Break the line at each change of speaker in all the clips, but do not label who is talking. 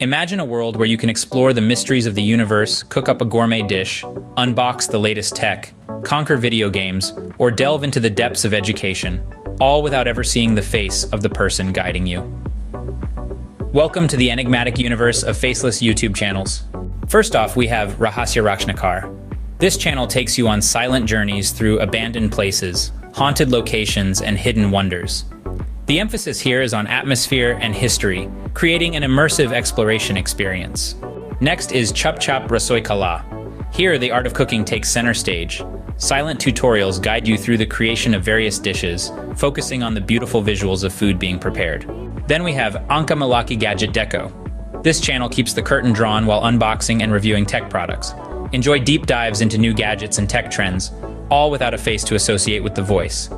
Imagine a world where you can explore the mysteries of the universe, cook up a gourmet dish, unbox the latest tech, conquer video games, or delve into the depths of education, all without ever seeing the face of the person guiding you. Welcome to the enigmatic universe of faceless YouTube channels. First off, we have Rahasya Rakshnakar. This channel takes you on silent journeys through abandoned places, haunted locations, and hidden wonders. The emphasis here is on atmosphere and history, creating an immersive exploration experience. Next is Chup Chup Rasoy Kala. Here, the art of cooking takes center stage. Silent tutorials guide you through the creation of various dishes, focusing on the beautiful visuals of food being prepared. Then we have Anka Malaki Gadget Deco. This channel keeps the curtain drawn while unboxing and reviewing tech products. Enjoy deep dives into new gadgets and tech trends, all without a face to associate with the voice.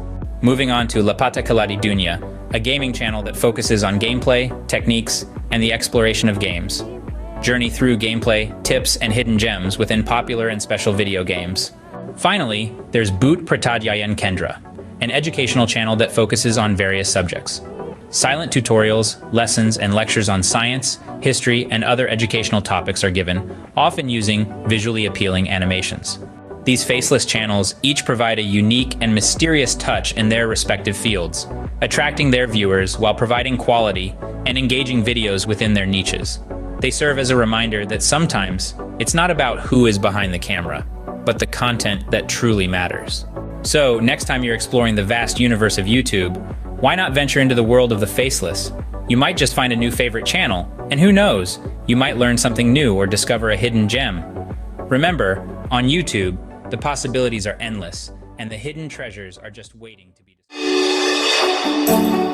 Moving on to Lapata Kaladi Dunya, a gaming channel that focuses on gameplay, techniques, and the exploration of games. Journey through gameplay, tips, and hidden gems within popular and special video games. Finally, there's Boot Pratadyayan Kendra, an educational channel that focuses on various subjects. Silent tutorials, lessons, and lectures on science, history, and other educational topics are given, often using visually appealing animations. These faceless channels each provide a unique and mysterious touch in their respective fields, attracting their viewers while providing quality and engaging videos within their niches. They serve as a reminder that sometimes it's not about who is behind the camera, but the content that truly matters. So, next time you're exploring the vast universe of YouTube, why not venture into the world of the faceless? You might just find a new favorite channel, and who knows, you might learn something new or discover a hidden gem. Remember, on YouTube, the possibilities are endless, and the hidden treasures are just waiting to be discovered.